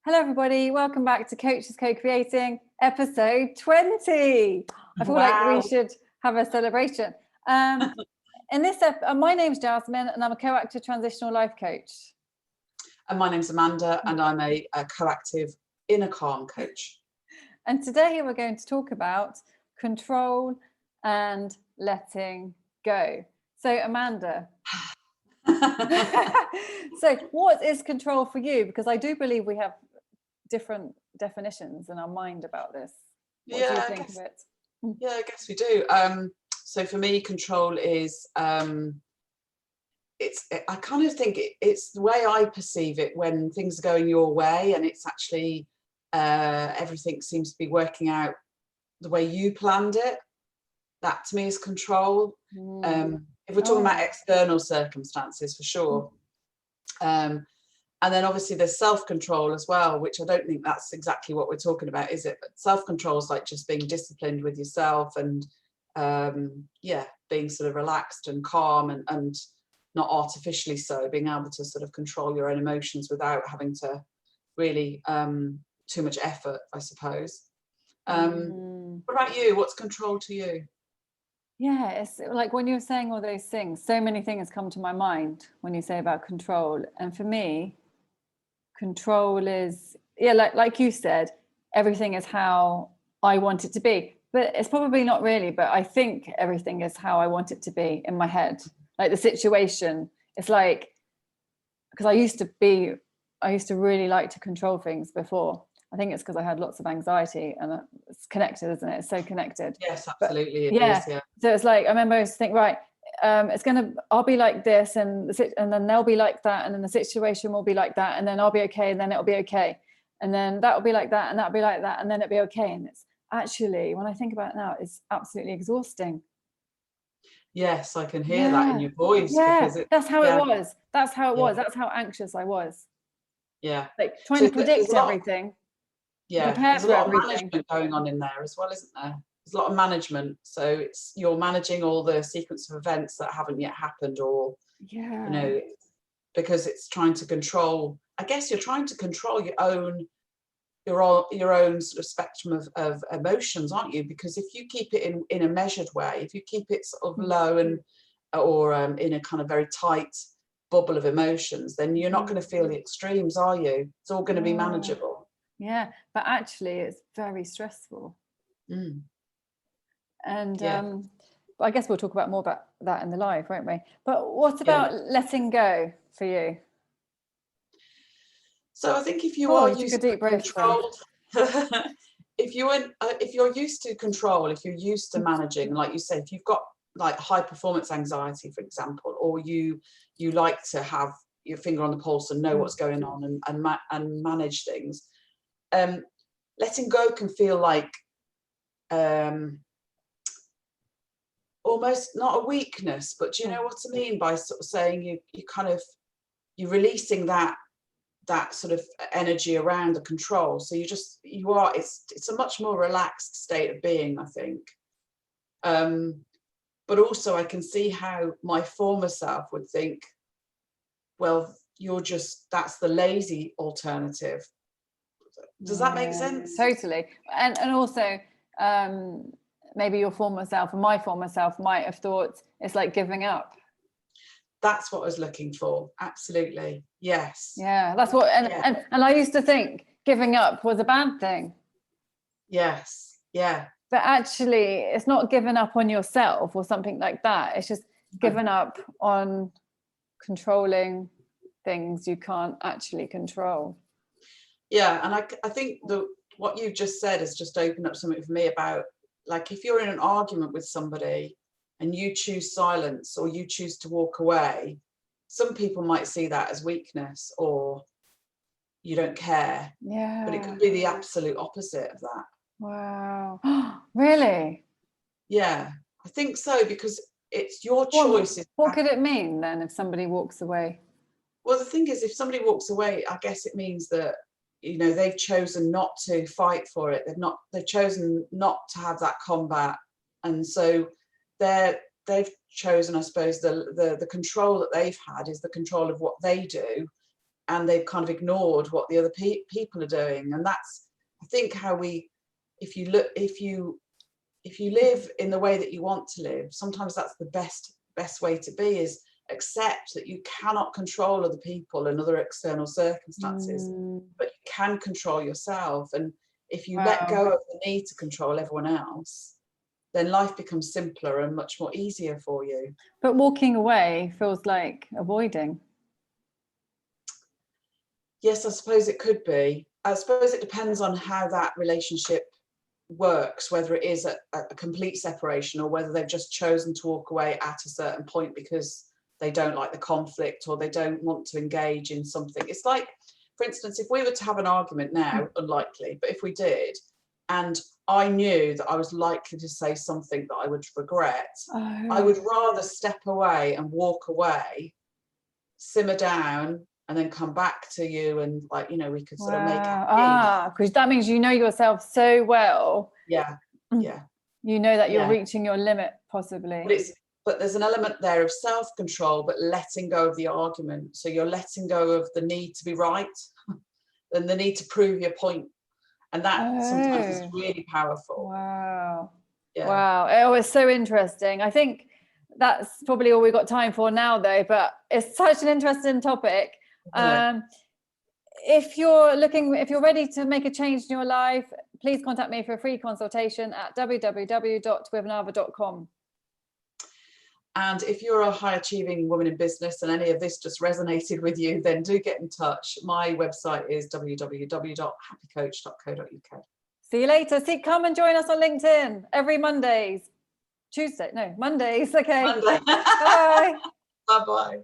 Hello, everybody. Welcome back to Coaches Co-Creating, episode 20. I feel like we should have a celebration. In this my name's Jasmine, and I'm a coactive transitional life coach. And my name's Amanda, and I'm a coactive inner calm coach. And today we're going to talk about control and letting go. So, Amanda, so what is control for you? Because I do believe we have different definitions in our mind about this. What do you think of it? Yeah, I guess we do. So for me, control is I kind of think it's the way I perceive it when things are going your way, and it's actually everything seems to be working out the way you planned it. That to me is control. If we're talking about external circumstances, for sure. And then obviously there's self-control as well, which I don't think that's exactly what we're talking about, is it? But self-control is like just being disciplined with yourself and being sort of relaxed and calm and not artificially so, being able to sort of control your own emotions without having to really too much effort, I suppose. What about you? What's control to you? Yeah, it's like when you're saying all those things, so many things come to my mind when you say about control. And for me, control is, like you said, everything is how I want it to be. But it's probably not really, but I think everything is how I want it to be in my head. Like the situation, it's like, because I used to really like to control things before. I think it's because I had lots of anxiety, and it's connected, isn't it? It's so connected. Yes, absolutely. But, so it's like, I remember I used to think, right, I'll be like this, and then they'll be like that, and then the situation will be like that, and then I'll be okay, and then it'll be okay, and then that'll be like that, and that'll be like that, and then it'll be okay. And it's actually, when I think about it now, it's absolutely exhausting. Yes, I can hear that in your voice. Yeah, because that's how it was. That's how it was. That's how anxious I was. Yeah. Like trying to predict everything. Yeah, there's a lot of management going on in there as well, isn't there? There's a lot of management. So you're managing all the sequence of events that haven't yet happened, or because it's trying to control. I guess you're trying to control your own sort of spectrum of emotions, aren't you? Because if you keep it in a measured way, if you keep it sort of low or in a kind of very tight bubble of emotions, then you're not going to feel the extremes, are you? It's all going to be manageable. Yeah, but actually it's very stressful. And I guess we'll talk about more about that in the live, won't we? But what about letting go for you? So I think if you are used to control, if you're used to control, if you're used to managing, like you said, if you've got like high performance anxiety, for example, or you like to have your finger on the pulse and know what's going on and manage things, letting go can feel like almost not a weakness, but do you know what I mean by sort of saying you're releasing that sort of energy around the control. So it's a much more relaxed state of being, I think. But also I can see how my former self would think, well, that's the lazy alternative. Does that make sense? Totally. And also maybe your former self and my former self might have thought it's like giving up. That's what I was looking for. Absolutely. Yes. Yeah, that's what and I used to think giving up was a bad thing. Yes. Yeah. But actually it's not giving up on yourself or something like that. It's just giving up on controlling things you can't actually control. Yeah, and I think what you've just said has just opened up something for me about, like, if you're in an argument with somebody and you choose silence or you choose to walk away, some people might see that as weakness or you don't care. Yeah. But it could be the absolute opposite of that. Wow. Really? Yeah, I think so, because it's your choice. What could it mean then if somebody walks away? Well, the thing is, if somebody walks away, I guess it means that, they've chosen not to fight for it. They've chosen not to have that combat. And so they've chosen, I suppose, the control that they've had is the control of what they do. and they've kind of ignored what the other people are doing. And that's, I think, how we, if you live in the way that you want to live, sometimes that's the best way to be, is accept that you cannot control other people and other external circumstances, but you can control yourself. And if you let go of the need to control everyone else, then life becomes simpler and much more easier for you. But walking away feels like avoiding. Yes, I suppose it could be. I suppose it depends on how that relationship works, whether it is a complete separation, or whether they've just chosen to walk away at a certain point because they don't like the conflict, or they don't want to engage in something. It's like, for instance, if we were to have an argument now, unlikely, but if we did, and I knew that I was likely to say something that I would regret, I would rather step away and walk away, simmer down, and then come back to you, and, like, you know, we could sort of make it. Because that means you know yourself so well. Yeah. You know that you're reaching your limit, possibly. But there's an element there of self-control, but letting go of the argument. So you're letting go of the need to be right and the need to prove your point. And that sometimes is really powerful. Wow. Yeah. Wow. Oh, it's so interesting. I think that's probably all we've got time for now, though, but it's such an interesting topic. If you're ready to make a change in your life, please contact me for a free consultation at www.withnava.com. And if you're a high achieving woman in business and any of this just resonated with you, then do get in touch. My website is www.happycoach.co.uk. See you later. Come and join us on LinkedIn every Mondays. Mondays. Okay. Monday. Bye. Bye-bye.